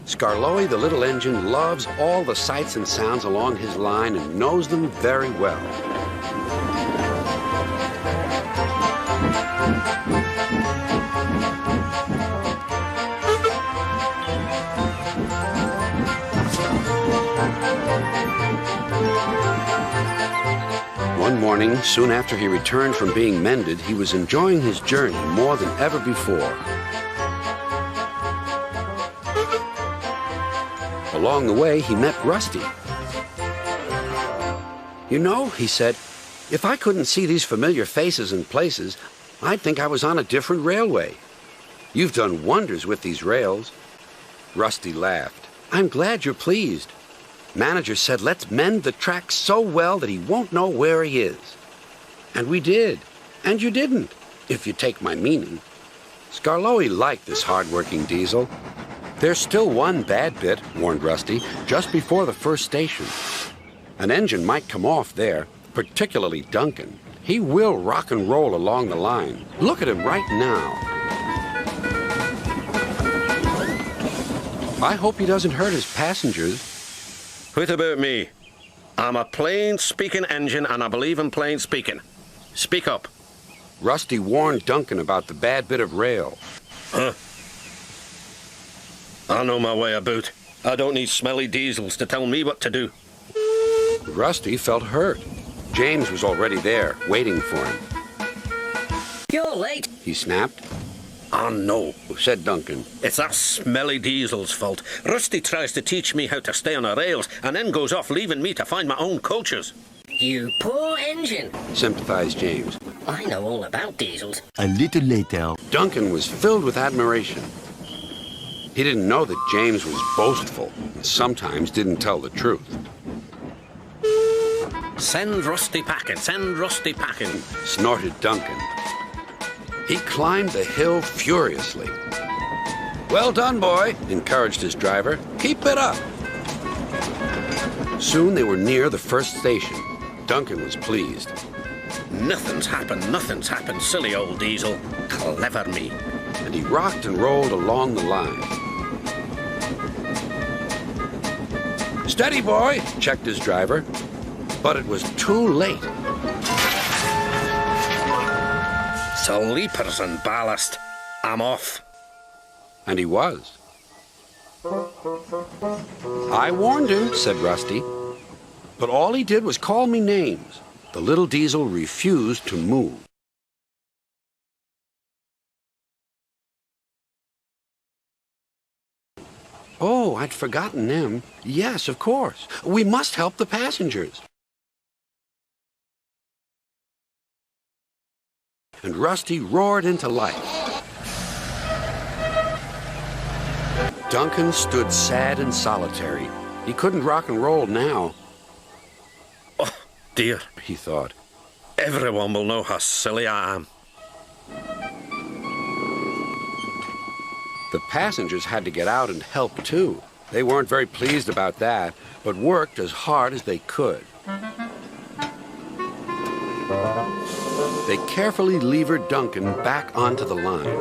Skarloey, the little engine, loves all the sights and sounds along his line and knows them very well. One morning, soon after he returned from being mended, he was enjoying his journey more than ever before. Along the way, he met Rustie. "You know," he said, "if I couldn't see these familiar faces and places, I'd think I was on a different railway. You've done wonders with these rails." Rustie laughed. "I'm glad you're pleased. Manager said let's mend the track so well that he won't know where he is. And we did. And you didn't, if you take my meaning." Skarloey liked this hard-working diesel. "There's still one bad bit," warned Rustie, "just before the first station. An engine might come off there, particularly Duncan. He will rock and roll along the line. Look at him right now. I hope he doesn't hurt his passengers." What about me? I'm a plain-speaking engine, and I believe in plain speaking. Speak up. Rustie warned Duncan about the bad bit of rail. Huh? I know my way about. I don't need smelly diesels to tell me what to do. Rustie felt hurt. James was already there, waiting for him. "You're late," he snapped. I know, said Duncan. "It's that smelly diesel's fault. Rustie tries to teach me how to stay on the rails and then goes off leaving me to find my own coaches." "You poor engine," sympathized James. "I know all about diesels." A little later. Duncan was filled with admiration. He didn't know that James was boastful and sometimes didn't tell the truth. "Send Rustie packing, send Rustie packing," snorted Duncan. He climbed the hill furiously. "Well done, boy," encouraged his driver. "Keep it up." Soon they were near the first station. Duncan was pleased. Nothing's happened, silly old diesel. Clever me." And he rocked and rolled along the line. "Steady, boy," checked his driver. But it was too late. "Sleepers and ballast. I'm off." And he was. "I warned him," said Rustie. "But all he did was call me names." The little diesel refused to move. "Oh, I'd forgotten them. Yes, of course. We must help the passengers." And Rustie roared into life. Duncan stood sad and solitary. He couldn't rock and roll now. "Oh, dear," he thought. "Everyone will know how silly I am." The passengers had to get out and help, too. They weren't very pleased about that, but worked as hard as they could. They carefully levered Duncan back onto the line.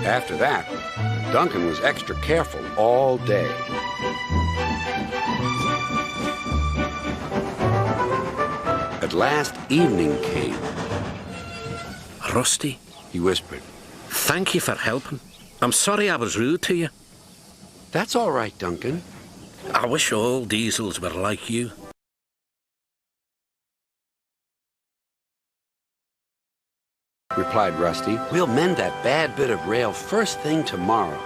After that, Duncan was extra careful all day. At last, evening came. "Rustie," he whispered. "thank you for helping. I'm sorry I was rude to you." "That's all right, Duncan." "I wish all diesels were like you." replied Rustie. "We'll mend that bad bit of rail first thing tomorrow."